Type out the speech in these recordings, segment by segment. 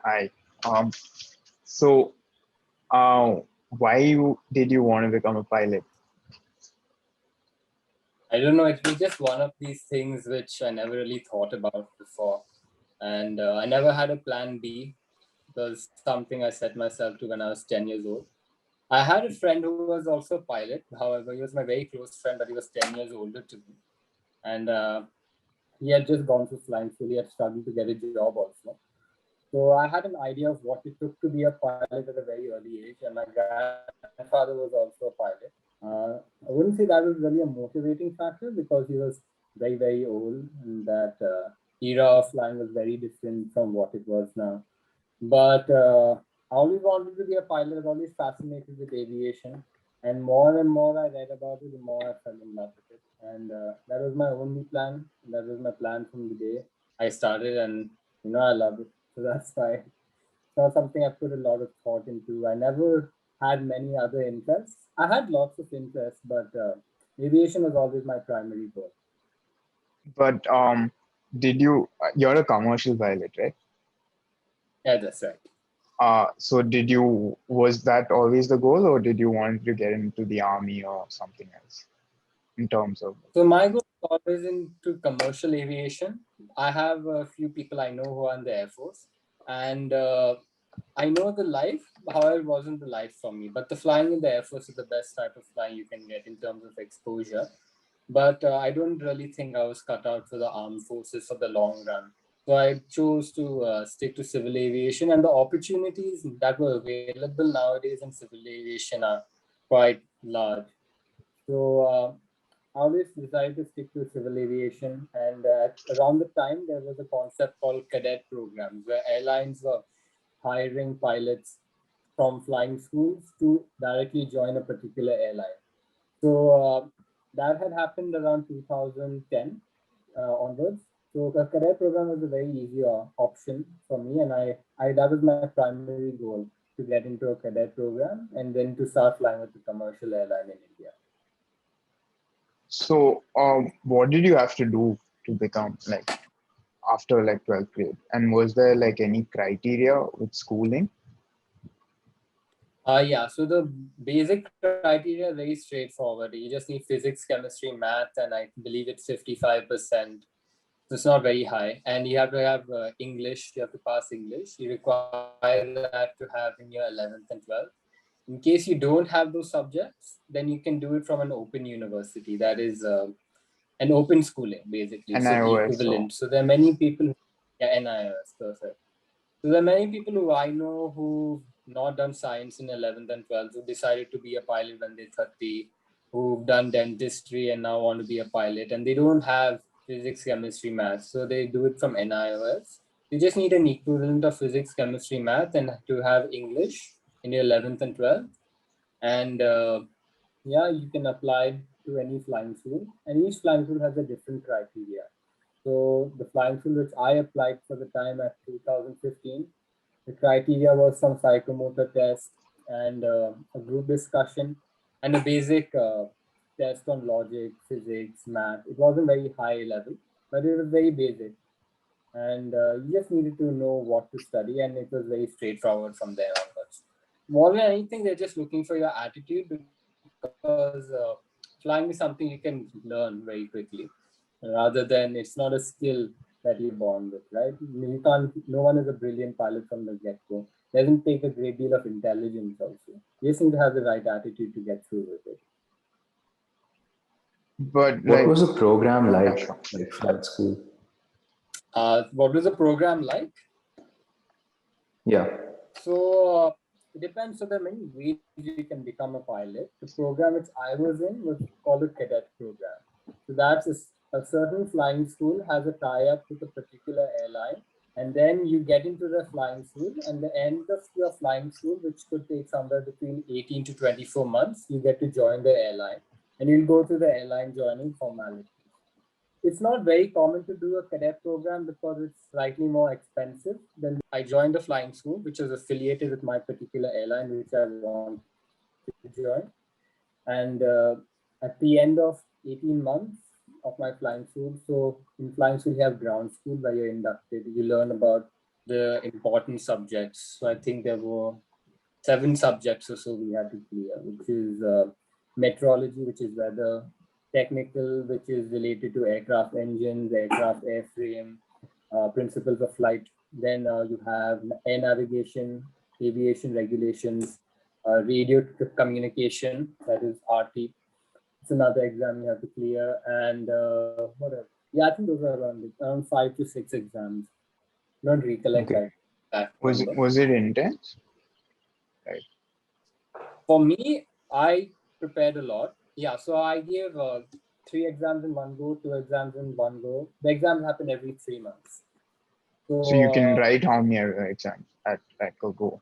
Hi. Um, so, why did you want to become a pilot? I don't know. It was just one of these things which I never really thought about before. And I never had a plan B. It was something I set myself to when I was 10 years old. I had a friend who was also a pilot. However, he was my very close friend, but he was 10 years older to me. And he had just gone through flying school. He had struggled to get a job also. So I had an idea of what it took to be a pilot at a very early age. And my grandfather was also a pilot. I wouldn't say that was really a motivating factor because he was very, very old, and that era of flying was very different from what it was now. But I always wanted to be a pilot. I was always fascinated with aviation, and more I read about it, the more I fell in love with it. And that was my only plan. That was my plan from the day I started, and I love it. So that's why it's not something I put a lot of thought into. I never had many other interests. I had lots of interests, but aviation was always my primary goal. But you're a commercial pilot, right? Yeah, that's right. So was that always the goal, or did you want to get into the army or something else in terms of? So my goal is always into commercial aviation. I have a few people I know who are in the Air Force, and I know the life. However, it wasn't the life for me. But the flying in the Air Force is the best type of flying you can get in terms of exposure. But I don't really think I was cut out for the armed forces for the long run. So I chose to stick to civil aviation, and the opportunities that were available nowadays in civil aviation are quite large. So I always decided to stick to civil aviation, and around the time there was a concept called cadet programs where airlines were hiring pilots from flying schools to directly join a particular airline. So that had happened around 2010 onwards. So the cadet program was a very easy option for me, and I that was my primary goal, to get into a cadet program and then to start flying with a commercial airline in India. So, what did you have to do to become like after like 12th grade? And was there like any criteria with schooling? Yeah, so the basic criteria is very straightforward. You just need physics, chemistry, math, and I believe it's 55%. So it's not very high. And you have to have English, you have to pass English. You require that to have in your 11th and 12th. In case you don't have those subjects, then you can do it from an open university. That is an open schooling, basically. So the NIOS or equivalent. So there are many people, yeah, NIOS, perfect. So there are many people who I know who've not done science in 11th and 12th, who decided to be a pilot when they're 30, who've done dentistry and now want to be a pilot, and they don't have physics, chemistry, math. So they do it from NIOS. You just need an equivalent of physics, chemistry, math, and to have English in your 11th and 12th. And yeah, you can apply to any flying school, and each flying school has a different criteria. So the flying school which I applied for the time at 2015, the criteria was some psychomotor test and a group discussion and a basic test on logic, physics, math. It wasn't very high level, but it was very basic. And you just needed to know what to study, and it was very straightforward from there onwards. More than anything, they're just looking for your attitude, because flying is something you can learn very quickly, rather than it's not a skill that you're born with, right? You can't. No one is a brilliant pilot from the get-go. Doesn't take a great deal of intelligence also. You just need to have the right attitude to get through with it. but What like was the program yeah, sure. like flight school? What was the program like? Yeah. So it depends. So there are many ways you can become a pilot. The program which I was in was called a cadet program. So that's a certain flying school has a tie-up with a particular airline, and then you get into the flying school. And the end of your flying school, which could take somewhere between 18 to 24 months, you get to join the airline, and you'll go through the airline joining formality. It's not very common to do a cadet program because it's slightly more expensive than I joined a flying school, which is affiliated with my particular airline, which I wanted to join. And at the end of 18 months of my flying school, so in flying school, you have ground school where you're inducted. You learn about the important subjects. So I think there were 7 subjects or so we had to clear, which is meteorology, which is weather, technical, which is related to aircraft engines, aircraft airframe, principles of flight. Then you have air navigation, aviation regulations, radio communication, that is RT. It's another exam you have to clear. And what else? Yeah, I think those are around 5 to 6 exams. Don't recollect Okay. that Was number. it intense? Right. For me, I prepared a lot. Yeah, so I gave 3 exams in one go, 2 exams in one go. The exams happen every 3 months. So you can So, write how many exams at a go?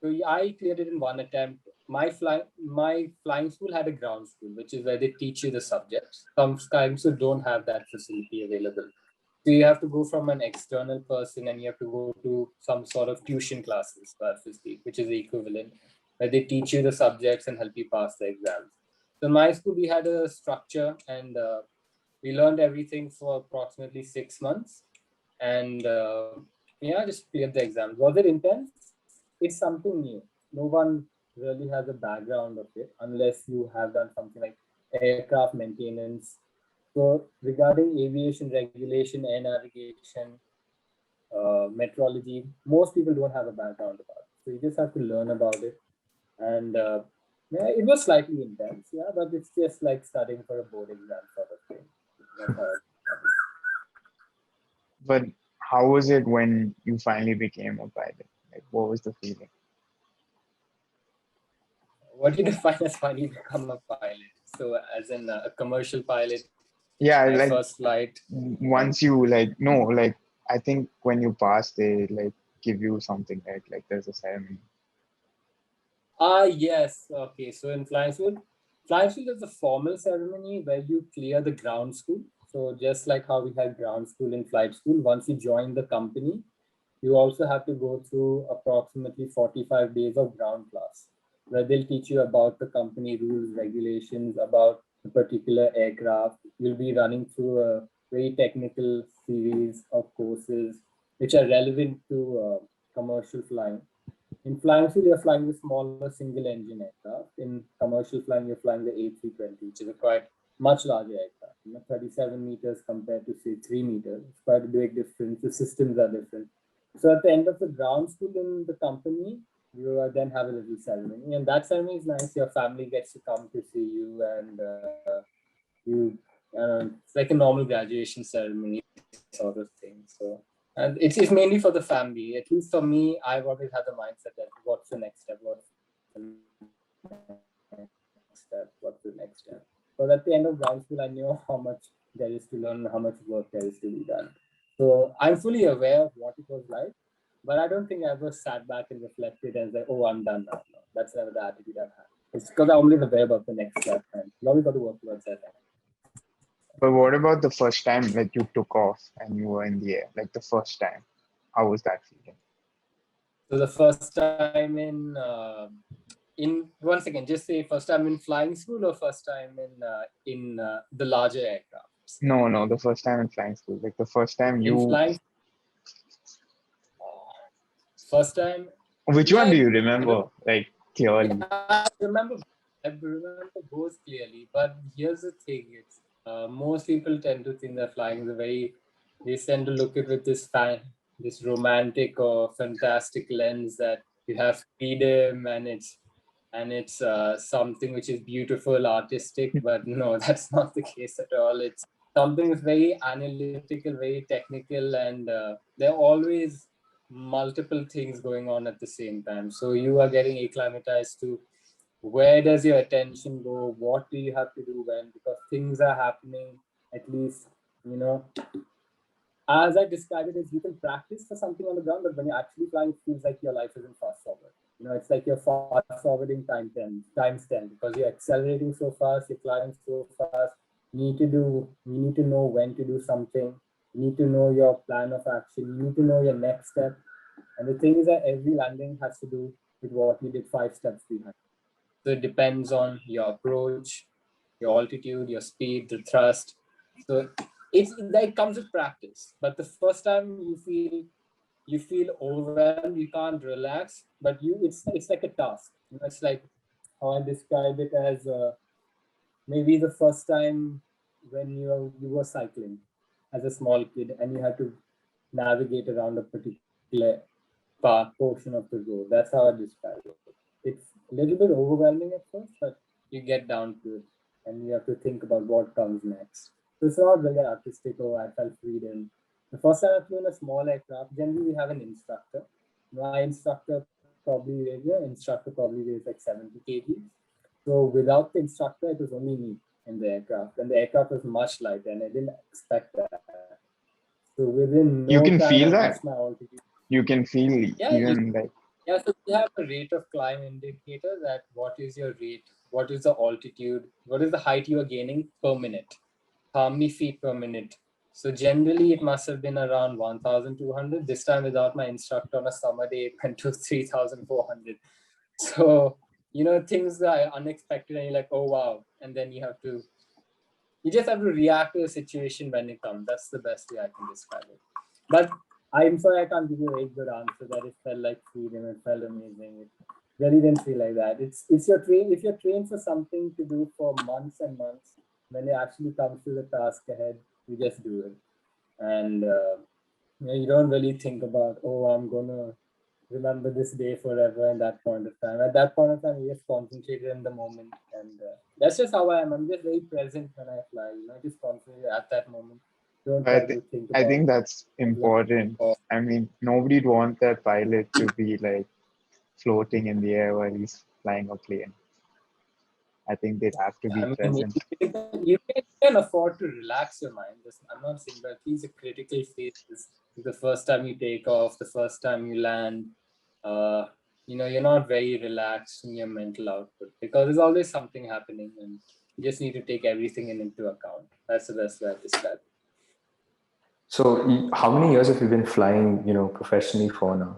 so I cleared it in one attempt. My flying school had a ground school, which is where they teach you the subjects. Sometimes you don't have that facility available. So you have to go from an external person and you have to go to some sort of tuition classes, which is the equivalent, where they teach you the subjects and help you pass the exams. So in my school, we had a structure and we learned everything for approximately 6 months. And yeah, just cleared the exams. Was it intense? It's something new. No one really has a background of it unless you have done something like aircraft maintenance. So regarding aviation regulation, air navigation, metrology, most people don't have a background about it. So you just have to learn about it. And yeah, it was slightly intense, yeah, but it's just like studying for a board exam sort of thing. That's how But how was it when you finally became a pilot? Like, what was the feeling? what do you define as finally become a pilot? So as in a commercial pilot, Yeah, my like first flight. once you like no, like I think when you pass, they like give you something, right? Like there's a ceremony. Yes. Okay. So in flying school is a formal ceremony where you clear the ground school. So just like how we had ground school in flight school, once you join the company, you also have to go through approximately 45 days of ground class, where they'll teach you about the company rules, regulations, about the particular aircraft. You'll be running through a very technical series of courses which are relevant to commercial flying. In flying school, you're flying the smaller single engine aircraft. In commercial flying, you're flying the A320, which is a quite much larger aircraft, 37 meters compared to say 3 meters. It's quite a big difference. The systems are different. So at the end of the ground school in the company, you then have a little ceremony, and that ceremony is nice. Your family gets to come to see you, and you, it's like a normal graduation ceremony sort of thing. So, and it's mainly for the family. At least for me, I've always had the mindset that what's the next step? What's the next step? What's the next step? But at the end of ground school, I knew how much there is to learn, how much work there is to be done. So I'm fully aware of what it was like, but I don't think I ever sat back and reflected and said, "Oh, I'm done now." No, that's never the attitude I've had. It's because I'm always aware about the next step, and you always got to work towards that. But what about the first time like you took off and you were in the air? Like the first time, how was that feeling? So the first time in once again, just say first time in flying school or first time in the larger aircraft. No, no, the first time in flying school. Like the first time In you. flying, first time, Which yeah, one do you remember? Like clearly. I remember both clearly. But here's the thing: it's most people tend to think that flying is a very they tend to look at with this romantic or fantastic lens that you have freedom and it's something which is beautiful, artistic. But no, that's not the case at all. It's something that's very analytical, very technical, and there are always multiple things going on at the same time. So you are getting acclimatized to where does your attention go, what do you have to do when, because things are happening, at least, you know, as I described it, is you can practice for something on the ground, but when you're actually flying, it feels like your life isn't fast forward. It's like you're fast forwarding times 10, because you're accelerating so fast, you're flying so fast. You need to know when to do something. You need to know your plan of action. You need to know your next step. And the thing is that every landing has to do with what you did 5 steps behind. So it depends on your approach, your altitude, your speed, the thrust. So it comes with practice. But the first time you feel you feel overwhelmed, you can't relax, but it's like a task. It's like how I describe it as maybe the first time when you were cycling as a small kid and you had to navigate around a particular portion of the road. That's how I describe it. It's a little bit overwhelming at first, but you get down to it and you have to think about what comes next. So it's not really artistic or I felt freedom. The first time I flew in a small aircraft, generally we have an instructor. My instructor probably weighs like 70 kg. So without the instructor, it was only me in the aircraft. And the aircraft was much lighter and I didn't expect that. So within You no can time, feel I that. reached my altitude. You can feel Yeah, even like yeah, so we have a rate of climb indicator that what is your rate, what is the altitude, what is the height you are gaining per minute, how many feet per minute. So generally it must have been around 1,200. This time without my instructor on a summer day, it went to 3,400. So, things are unexpected and you're like, oh, wow. And then you just have to react to the situation when it comes. That's the best way I can describe it. But I'm sorry I can't give you a very good answer that it felt like freedom, it felt amazing. It really didn't feel like that. It's your train. If you're trained for something to do for months and months, when it actually comes to the task ahead, you just do it. And you don't really think about, oh, I'm gonna remember this day forever in that point of time. At that point of time, you just concentrated in the moment. And that's just how I am. I'm just very present when I fly, just concentrate at that moment. Don't I try think to think I about think that's important. or I mean, nobody'd want their pilot to be like floating in the air while he's flying a plane. I think they'd have to be I mean, present. you can afford to relax your mind. I'm not saying that these are critical phases. The first time you take off, the first time you land, you're not very relaxed in your mental output because there's always something happening and you just need to take everything into account. That's the best way to describe it. So, how many years have you been flying, professionally for now?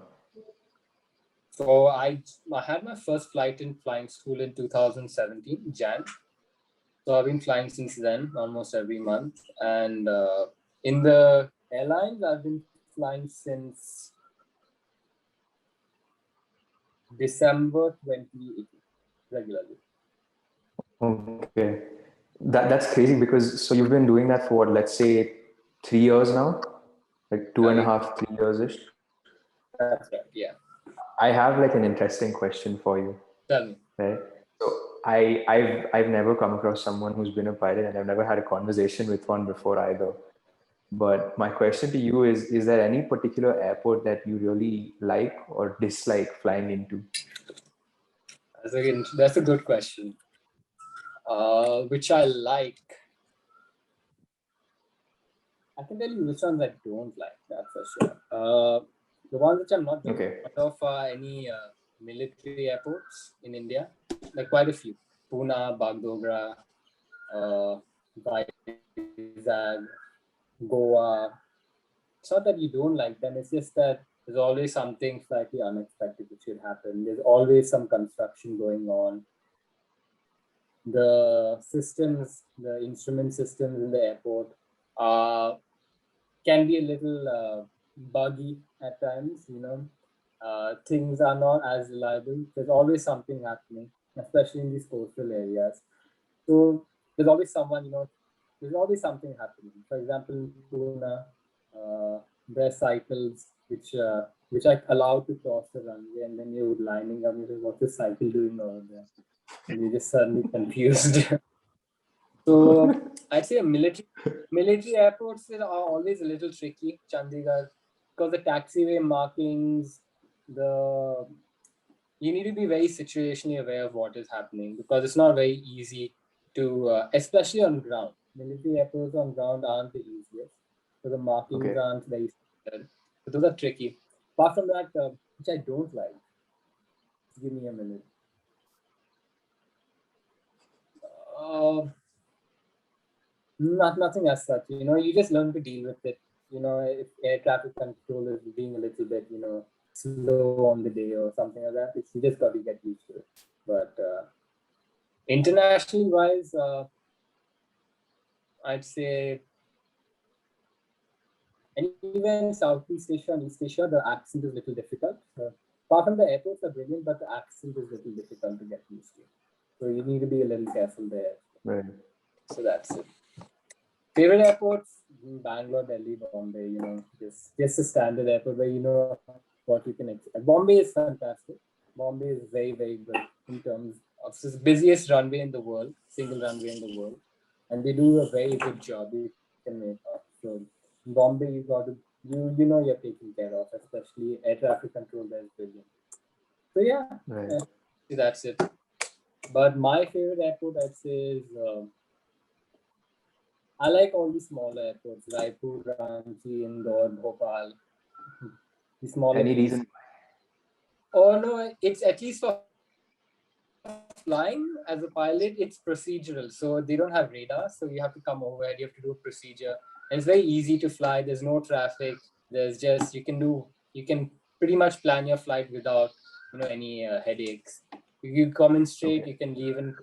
So I had my first flight in flying school in 2017, Jan. So I've been flying since then, almost every month. And in the airlines, I've been flying since December 2018, regularly. Okay. That's crazy because so you've been doing that for what, let's say 3 years now? Like two and a half, 3 years ish. That's right, yeah. I have like an interesting question for you. Tell me. Right. So I've never come across someone who's been a pilot and I've never had a conversation with one before either. But my question to you is there any particular airport that you really like or dislike flying into? That's a good question. Which I like. I can tell you which ones I don't like, that's for sure. The ones which I'm not very fond of are any military airports in India. Like quite a few. Pune, Bagdogra, Vizag, Goa. It's not that you don't like them, it's just that there's always something slightly unexpected which should happen. There's always some construction going on. The systems, the instrument systems in the airport can be a little buggy at times, things are not as reliable. There's always something happening, especially in these coastal areas. So there's always there's always something happening. For example, in Pune, there are cycles which are allowed to cross the runway, and then you're lining up and you say, what's the cycle doing over there? And you're just suddenly confused. So I'd say military airports are always a little tricky, Chandigarh, because the taxiway markings, you need to be very situationally aware of what is happening because it's not very easy to, especially on ground. Military airports on ground aren't the easiest, so the markings aren't very standard. So those are tricky. Apart from that, which I don't like, give me a minute. Nothing as such. You just learn to deal with it. If air traffic control is being a little bit, slow on the day or something like that, you just got to get used to it. But internationally wise, I'd say Anywhere in Southeast Asia and East Asia, the accent is a little difficult. Apart from the airports are brilliant, but the accent is a little difficult to get used to. So you need to be a little careful there. Right. So that's it. Favorite airports? Bangalore, Delhi, Bombay. Just a standard airport where you know what you can expect. Bombay is fantastic. Bombay is very, very good in terms of it's the busiest runway in the world, single runway in the world, and they do a very good job. You can make up. So in Bombay, you got to you know you're taken care of, especially air traffic control. There is brilliant. So yeah, Right. that's it. But my favorite airport, I'd say, is I like all the smaller airports, Raipur, Ranchi, Indore, Bhopal. The smaller Any places. reason? Oh no, it's at least for flying as a pilot, it's procedural. So they don't have radar, so you have to come over, you have to do a procedure. And it's very easy to fly. There's no traffic. There's just you can pretty much plan your flight without any headaches. You come in straight, Okay. you can leave in.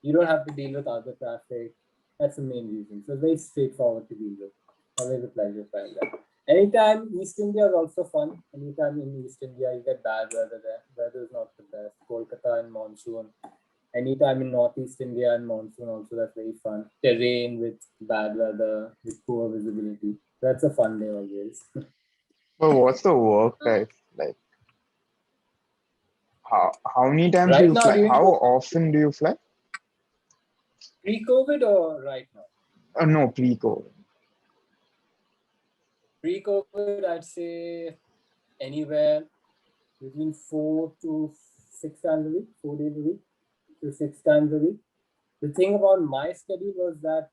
You don't have to deal with other traffic. That's the main reason. So it's very straightforward to deal with. Always a pleasure flying that. Anytime East India is also fun. Anytime in East India you get bad weather there. Weather is not the best. Kolkata and monsoon. Anytime in Northeast India and monsoon also, that's very fun. Terrain with bad weather, with poor visibility. That's a fun day always. But what's the work type like? How many times do Right you now, fly? during How often do you fly? pre-COVID or right now? No, pre-COVID. Pre-COVID, I'd say anywhere between 4 to 6 times a week, 4 days a week to 6 times a week. The thing about my study was that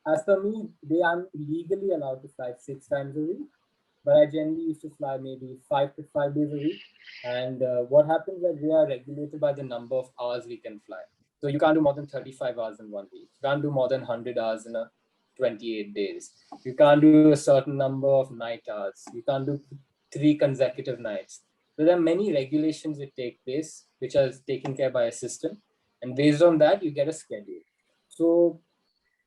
as per me, they are legally allowed to fly 6 times a week, but I generally used to fly maybe 5 days a week. And what happens is that we are regulated by the number of hours we can fly. So you can't do more than 35 hours in 1 week. You can't do more than 100 hours in 28 days. You can't do a certain number of night hours. You can't do 3 consecutive nights. So there are many regulations that take place, which are taken care by a system. And based on that, you get a schedule. So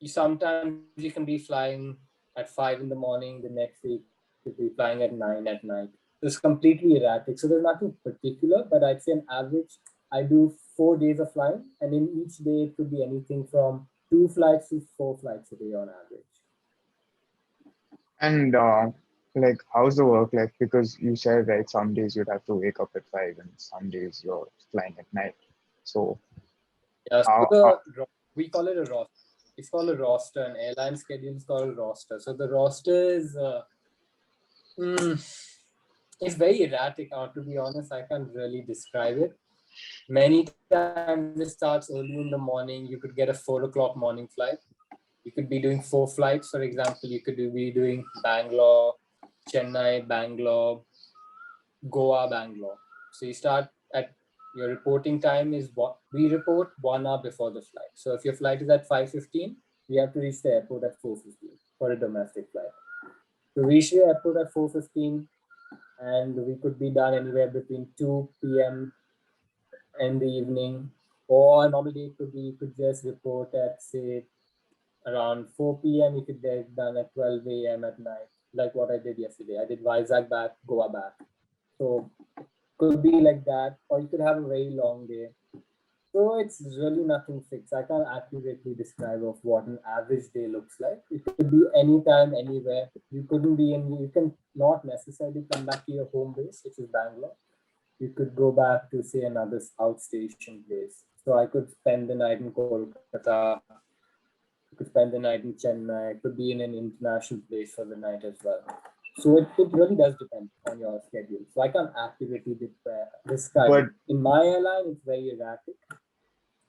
sometimes you can be flying at 5 in the morning, the next week you could be flying at 9 at night. So it's completely erratic. So there's nothing particular, but I'd say on average, I do 4 days of flying, and in each day it could be anything from 2 flights to 4 flights a day on average. And like, how's the work like? Because you said right, some days you'd have to wake up at 5, and some days you're flying at night. So Yeah, so how we call it a roster. It's called a roster. An airline schedule is called a roster. So the roster is it's very erratic. To be honest, I can't really describe it. Many times it starts early in the morning. You could get a 4 o'clock morning flight. You could be doing 4 flights, for example. You could be doing Bangalore, Chennai, Bangalore, Goa, Bangalore. So you start at your reporting time is what we report 1 hour before the flight. So if your flight is at 5:15, we have to reach the airport at 4:15 for a domestic flight. So we reach the airport at 4:15, and we could be done anywhere between 2 p.m. in the evening, or normally it could be you could just report at say around 4 p.m. You could get done at 12 a.m. at night, like what I did yesterday. I did Vizag back, Goa back. So could be like that, or you could have a very long day. So it's really nothing fixed. I can't accurately describe of what an average day looks like. It could be anytime, anywhere. You can not necessarily come back to your home base, which is Bangalore. You could go back to say another outstation place. So I could spend the night in Kolkata. You could spend the night in Chennai. I could be in an international place for the night as well. So it really does depend on your schedule. So I can't accurately describe but it. In my airline, it's very erratic.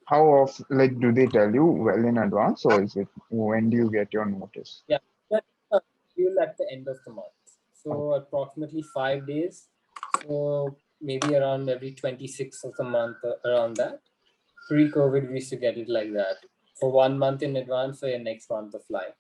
how often, like, do they tell you well in advance, or is it when do you get your notice? Yeah, that's schedule at the end of the month. So approximately 5 days. So maybe around every 26th of the month, around that. Pre-COVID, we used to get it like that for 1 month in advance for your next month of flight.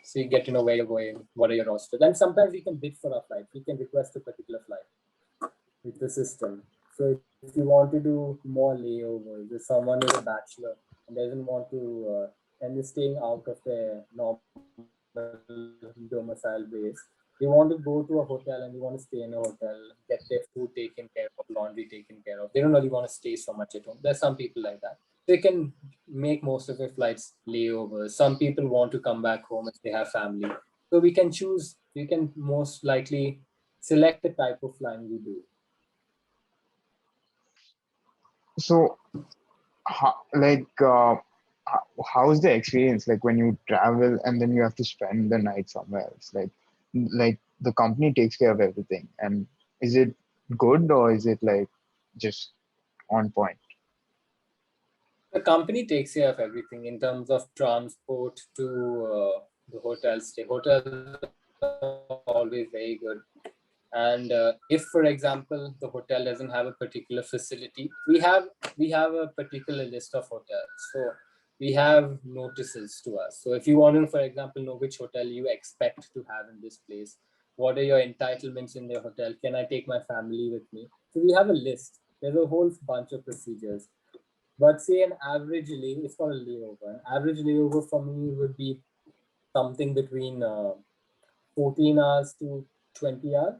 So you get to know where you're going, what are your rosters. And sometimes you can bid for a flight. You can request a particular flight with the system. So if you want to do more layovers, if someone is a bachelor and doesn't want to and they're staying out of their normal domicile base. They want to go to a hotel and they want to stay in a hotel, get their food taken care of, laundry taken care of. They don't really want to stay so much at home. There's some people like that. They can make most of their flights layovers. Some people want to come back home if they have family. So we can choose, we can most likely select the type of flying we do. So, how's the experience like when you travel and then you have to spend the night somewhere else? Like the company takes care of everything, and is it good or is it like just on point? The company takes care of everything in terms of transport to the hotel stay. Hotels are always very good. And if, for example, the hotel doesn't have a particular facility, we have a particular list of hotels. So we have notices to us. So if you want to, for example, know which hotel you expect to have in this place, what are your entitlements in the hotel? Can I take my family with me? So we have a list. There's a whole bunch of procedures. But say an average lay, it's called a layover. An average layover for me would be something between 14 hours to 20 hours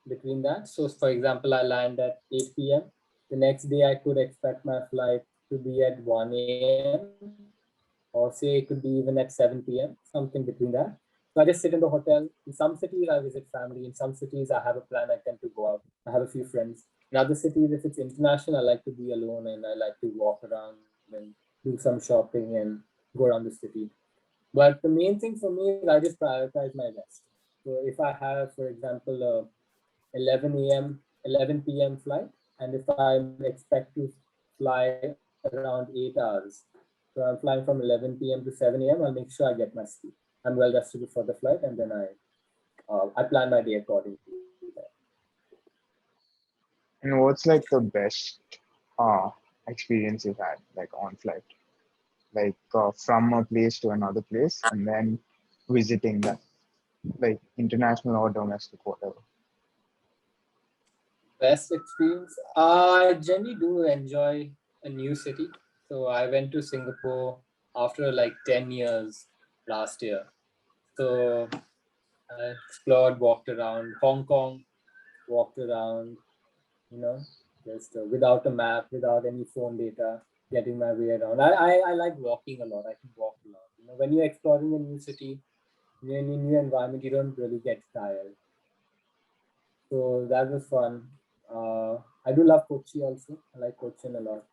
between that. So, for example, I land at 8 p.m. The next day, I could expect my flight to be at 1 a.m. or say it could be even at 7 p.m., something between that. So I just sit in the hotel. In some cities, I visit family. In some cities, I have a plan. I tend to go out. I have a few friends. In other cities, if it's international, I like to be alone and I like to walk around and do some shopping and go around the city. But the main thing for me is I just prioritize my rest. So if I have, for example, a 11 p.m. flight, and if I expect to fly around 8 hours, so I'm flying from 11 p.m. to 7 a.m., I'll make sure I get my sleep. I'm well rested before the flight, and then I plan my day accordingly. And what's like the best uh experience you've had like on flight? Like from a place to another place and then visiting that, like international or domestic, whatever. Best experience? I generally do enjoy a new city. So I went to Singapore after like 10 years last year. So I explored, walked around Hong Kong, walked around, you know, just without a map, without any phone data, getting my way around. I like walking a lot. I can walk a lot. When you're exploring a new city, in a new environment, you don't really get tired. So that was fun. I do love Kochi also. I like Cochin a lot,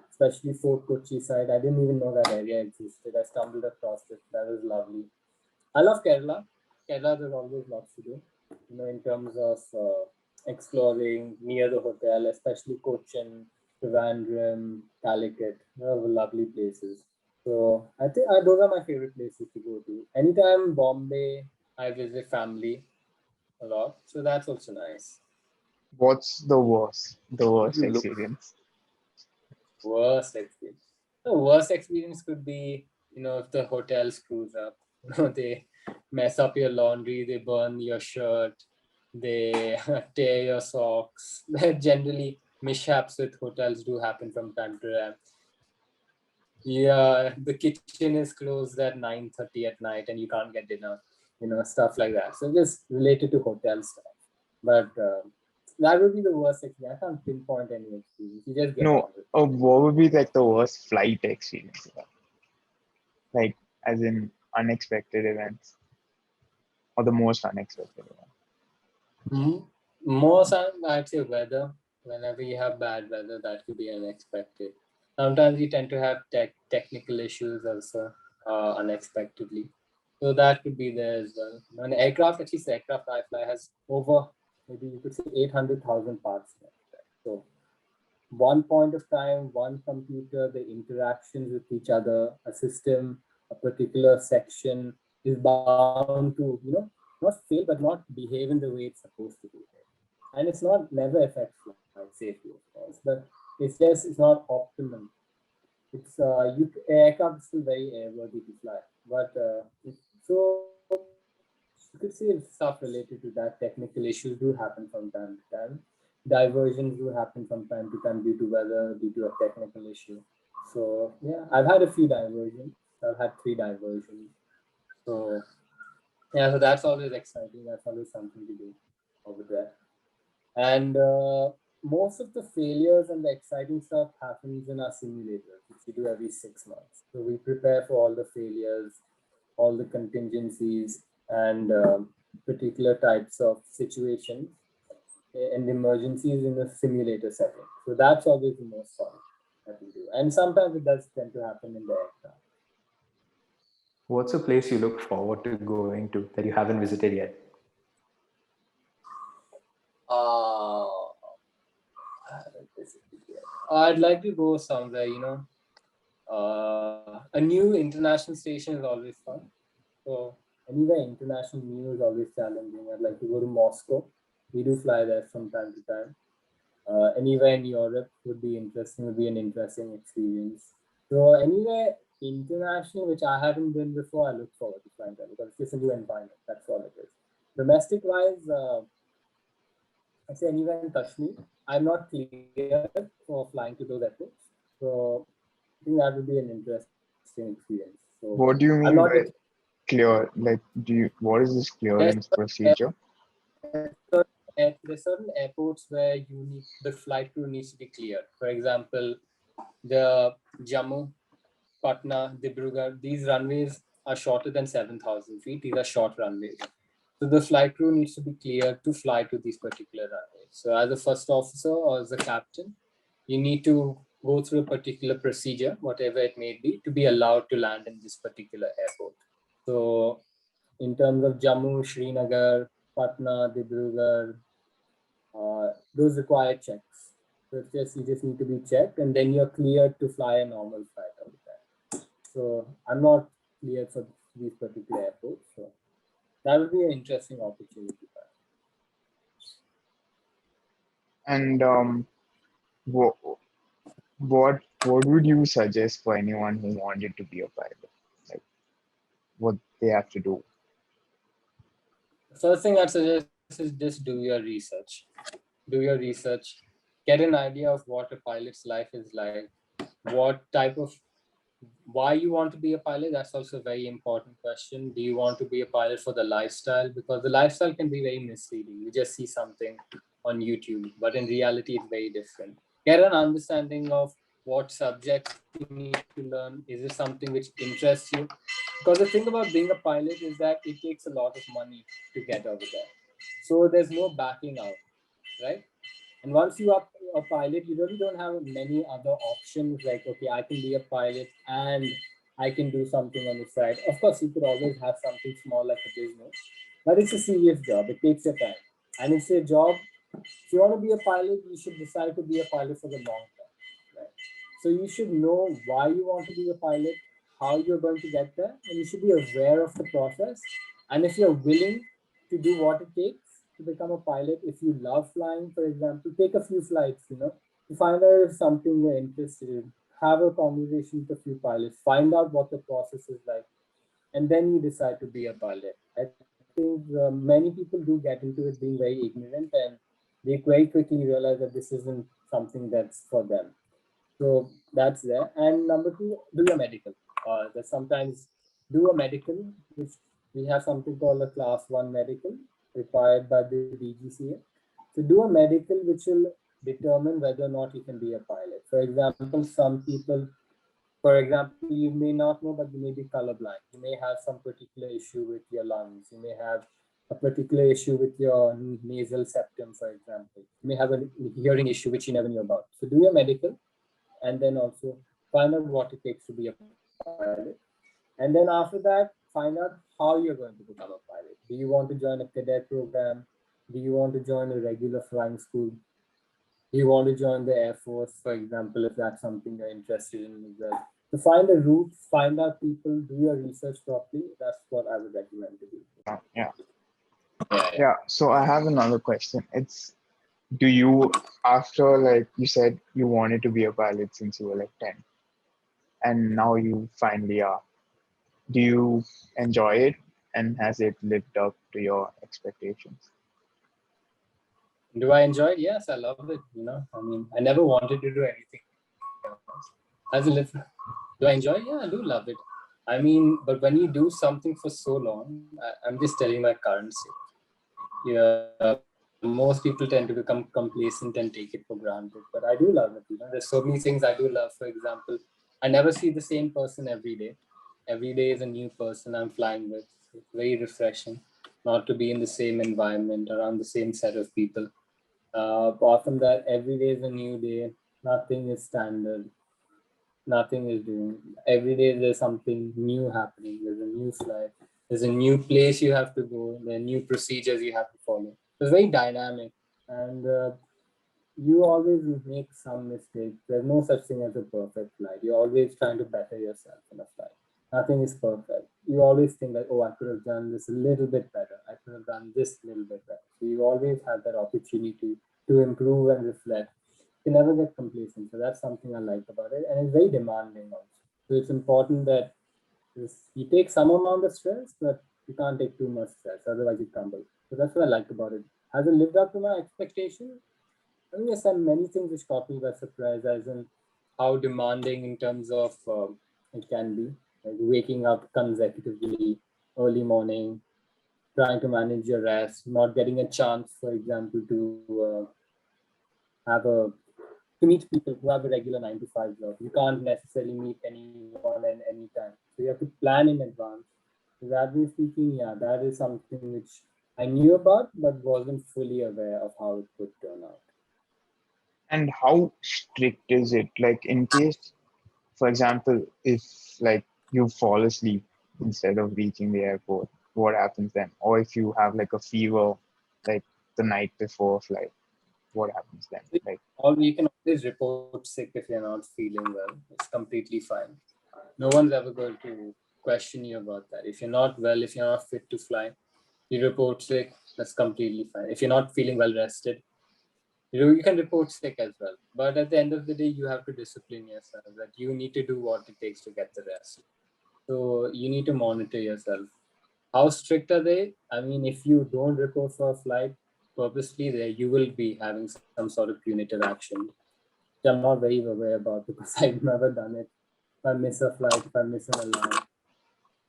especially Fort Kochi side. I didn't even know that area existed. I stumbled across it. That was lovely. I love Kerala. Kerala, there's always lots to do, in terms of exploring near the hotel, especially Cochin, Trivandrum, Calicut. Those are lovely places. So I think those are my favorite places to go to. Anytime Bombay, I visit family a lot. So that's also nice. What's the worst You look experience? Worst experience. The worst experience could be, if the hotel screws up. They mess up your laundry, they burn your shirt, they tear your socks. Generally, mishaps with hotels do happen from time to time. Yeah, the kitchen is closed at 9:30 at night and you can't get dinner, stuff like that. So just related to hotel stuff. But that would be the worst experience. I can't pinpoint any experience. You just get on No, with it. what would be like the worst flight experience? Like, as in unexpected events or the most unexpected event? Most I'd say weather. Whenever you have bad weather, that could be unexpected. Sometimes you tend to have technical issues also unexpectedly. So that could be there as well. An aircraft, at least the aircraft I fly has over, maybe you could say 800,000 parts. So one point of time, one computer, the interactions with each other, a system, a particular section is bound to, not fail, but not behave in the way it's supposed to behave. And it's not never affects flight safety, of course, but it's not optimal. It's aircraft is still very airworthy to fly, but so you could say stuff related to that. Technical issues do happen from time to time. Diversions do happen from time to time due to weather, due to a technical issue. So yeah, I've had a few diversions. I've had 3 diversions. So yeah, so that's always exciting. That's always something to do over there. And most of the failures and the exciting stuff happens in our simulators, which we do every 6 months. So we prepare for all the failures, all the contingencies, and particular types of situations and emergencies in the simulator setting. So that's always the most fun that we do. And sometimes it does tend to happen in the aircraft. What's a place you look forward to going to that you haven't visited yet? I'd like to go somewhere, a new international station is always fun. So anywhere international new is always challenging. I'd like to go to Moscow. We do fly there from time to time. Anywhere in Europe would be interesting, would be an interesting experience. So anywhere international which I haven't been before, I look forward to flying there because it's just a new environment. That's all it is. Domestic wise, I say anywhere in Kashmir. I'm not clear for flying to those airports. So I think that would be an interesting experience. So What do you I'm mean not by clear? Like, what is this clearance procedure? there's certain airports where the flight crew needs to be clear. For example, the Jammu, Patna, Dibrugarh, these runways are shorter than 7,000 feet. These are short runways. So the flight crew needs to be clear to fly to these particular runways. So as a first officer or as a captain, you need to go through a particular procedure, whatever it may be, to be allowed to land in this particular airport. So in terms of Jammu, Srinagar, Patna, Dibrugarh, those require checks. So you just need to be checked, and then you're cleared to fly a normal flight over there. So I'm not cleared for these particular airports. So that would be an interesting opportunity. And what would you suggest for anyone who wanted to be a pilot? Like, what they have to do? The first thing I'd suggest is just do your research. Do your research. Get an idea of what a pilot's life is like. What type of why you want to be a pilot, that's also a very important question. Do you want to be a pilot for the lifestyle? Because the lifestyle can be very misleading. You just see something on YouTube, but in reality, it's very different. Get an understanding of what subjects you need to learn. Is it something which interests you? Because the thing about being a pilot is that it takes a lot of money to get over there. So there's no backing out, right? And once you are a pilot, you really don't have many other options like, okay, I can be a pilot and I can do something on the side. Of course, you could always have something small like a business, but it's a serious job. It takes your time. And it's a job. If you want to be a pilot, you should decide to be a pilot for the long term. Right? So you should know why you want to be a pilot, how you're going to get there, and you should be aware of the process. And if you're willing to do what it takes to become a pilot, if you love flying, for example, take a few flights, to find out if something you're interested in, have a conversation with a few pilots, find out what the process is like, and then you decide to be a pilot. I think many people do get into it being very ignorant, and they very quickly realize that this isn't something that's for them. So that's there. And number 2, do your medical. That sometimes do a medical, which we have something called a class 1 medical required by the DGCA. So do a medical which will determine whether or not you can be a pilot. For example, some people, for example, you may not know, but you may be colorblind. You may have some particular issue with your lungs. You may have a particular issue with your nasal septum, for example. You may have a hearing issue which you never knew about. So do your medical, and then also find out what it takes to be a pilot. And then after that, find out how you're going to become a pilot. Do you want to join a cadet program? Do you want to join a regular flying school? Do you want to join the Air Force, for example, if that's something you're interested in as well? So find a route, find out people, do your research properly. That's what I would recommend to do. Yeah. So I have another question. Do you, after like you said, you wanted to be a pilot since you were like 10, and now you finally are. Do you enjoy it, and has it lived up to your expectations? Do I enjoy it? Yes, I love it. I mean, I never wanted to do anything else. As a listener, do I enjoy it? Yeah, I do love it. I mean, but when you do something for so long, I'm just telling my current state. Yeah, most people tend to become complacent and take it for granted. But I do love it. There's so many things I do love. For example, I never see the same person every day. Every day is a new person I'm flying with. It's very refreshing not to be in the same environment around the same set of people. Apart from that, every day is a new day. Nothing is standard. Nothing is doing. Every day there's something new happening. There's a new flight. There's a new place you have to go. There are new procedures you have to follow. It's very dynamic, and you always make some mistakes. There's no such thing as a perfect flight. You're always trying to better yourself in a flight. Nothing is perfect. You always think that, oh, I could have done this a little bit better. I could have done this a little bit better. So you always have that opportunity to improve and reflect. You never get complacent. So that's something I like about it. And it's very demanding also. So it's important that you take some amount of stress, but you can't take too much stress. Otherwise, you crumble. So that's what I like about it. Has it lived up to my expectation? I mean, yes, there are many things which caught me by surprise, as in how demanding in terms of it can be, like waking up consecutively early morning, trying to manage your rest, not getting a chance, for example, have a to meet people who have a regular 9 to 5 job. You can't necessarily meet anyone at any time, so you have to plan in advance. So that way speaking, yeah, that is something which I knew about, but wasn't fully aware of how it could turn out. And how strict is it? Like in case, for example, if like you fall asleep instead of reaching the airport, what happens then? Or if you have like a fever, like the night before flight, what happens then? Like, Or you can always report sick if you're not feeling well. It's completely fine. No one's ever going to question you about that. If you're not well, if you're not fit to fly, you report sick, that's completely fine. If you're not feeling well rested, you can report sick as well. But at the end of the day, you have to discipline yourself that you need to do what it takes to get the rest. So you need to monitor yourself. How strict are they? I mean, if you don't report for a flight purposely, there you will be having some sort of punitive action, which I'm not very aware about because I've never done it. If I miss a flight, if I miss an alarm,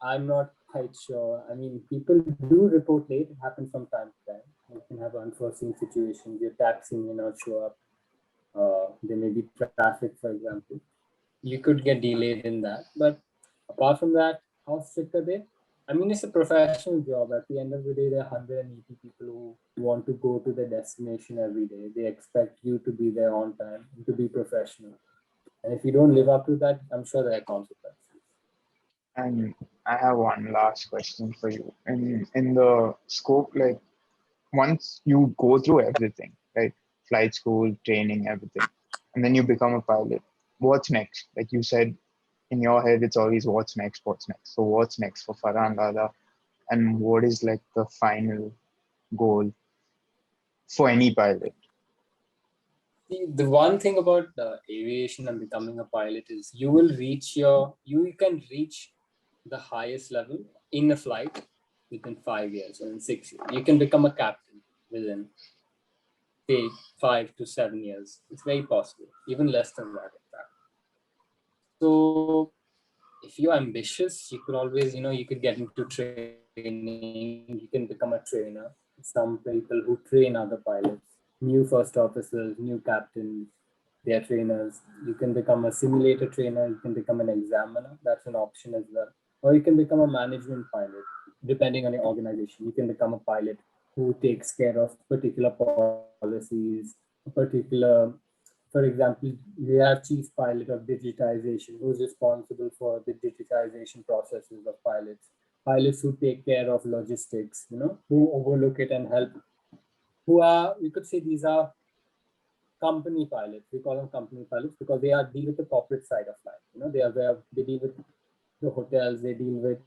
I'm not quite sure. I mean, people do report late. It happens from time to time. You can have unforeseen situations. Your taxi may not show up. There may be traffic, for example. You could get delayed in that. But apart from that, how strict are they? I mean, it's a professional job. At the end of the day, there are 180 people who want to go to their destination every day. They expect you to be there on time and to be professional. And if you don't live up to that, I'm sure there are consequences. and I have one last question for you. In the scope, like once you go through everything, right? Flight school, training, everything, and then you become a pilot. What's next? Like you said, in your head, it's always what's next, what's next. So what's next for Farhaan Lala, and what is like the final goal for any pilot? See, the one thing about aviation and becoming a pilot is you can reach the highest level in a flight within 5 years or in 6 years. You can become a captain within say 5 to 7 years. It's very possible, even less than that, in fact. So if you're ambitious, you could always, you could get into training. You can become a trainer. Some people who train other pilots, new first officers, new captains, they are trainers. You can become a simulator trainer. You can become an examiner. That's an option as well. Or you can become a management pilot, depending on your organization. You can become a pilot who takes care of particular policies, particular for example, we have chief pilot of digitization who's responsible for the digitization processes of pilots. Pilots who take care of logistics, who overlook it and help, who are, you could say these are company pilots. We call them company pilots because they are deal with the corporate side of life. They are where they deal with the hotels, they deal with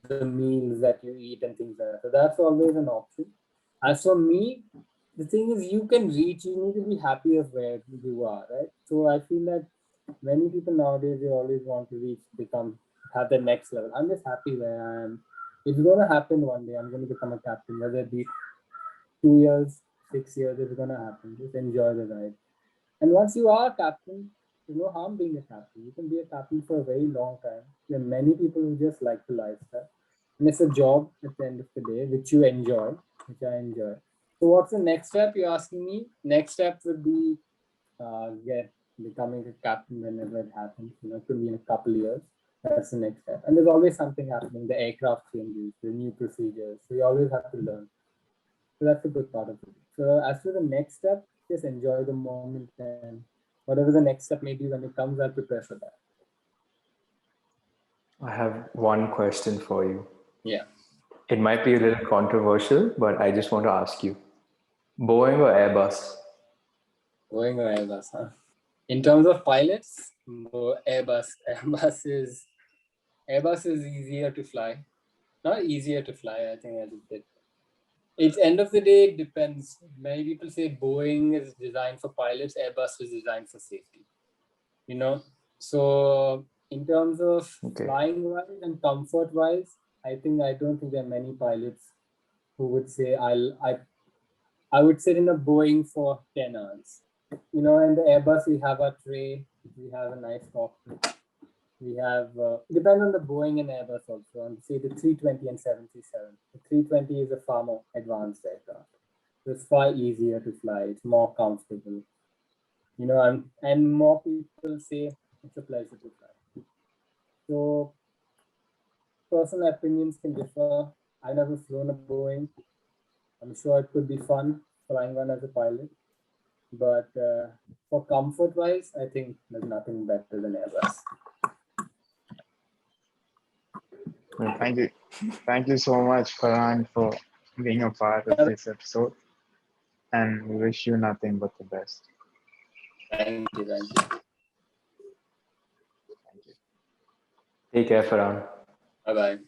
the meals that you eat and things like that. So that's always an option. As for me, the thing is you can reach, you need to be happy of where you are, right? So I feel that many people nowadays they always want to reach, become, have the next level. I'm just happy where I am. It's gonna happen one day. I'm gonna become a captain, whether it be 2 years, 6 years, it's gonna happen. Just enjoy the ride. And once you are captain, There's no harm being a captain. You can be a captain for a very long time. There are many people who just like the lifestyle. And it's a job at the end of the day, which you enjoy, which I enjoy. So what's the next step you're asking me? Next step would be becoming a captain whenever it happens. It could be in a couple of years. That's the next step. And there's always something happening. The aircraft changes, the new procedures. So you always have to learn. So that's a good part of it. So as for the next step, just enjoy the moment, and whatever the next step may be when it comes, I'll prepare for that. I have one question for you. Yeah. It might be a little controversial, but I just want to ask you. Boeing or Airbus? Boeing or Airbus, huh? In terms of pilots, Airbus. Airbus is easier to fly. Not easier to fly, I think I just did. It's end of the day, it depends. Many people say Boeing is designed for pilots, Airbus is designed for safety. So in terms of flying wise and comfort wise, I don't think there are many pilots who would say I would sit in a Boeing for 10 hours. In the Airbus we have a tray, we have a nice cockpit. We have, depends on the Boeing and Airbus also, and say the 320 and 737. The 320 is a far more advanced aircraft. So it's far easier to fly, it's more comfortable. And more people say it's a pleasure to fly. So personal opinions can differ. I never flown a Boeing. I'm sure it could be fun flying one as a pilot. But for comfort-wise, I think there's nothing better than Airbus. Thank you so much, Farhaan, for being a part of this episode. And we wish you nothing but the best. Thank you. Take care, Farhaan. Bye-bye.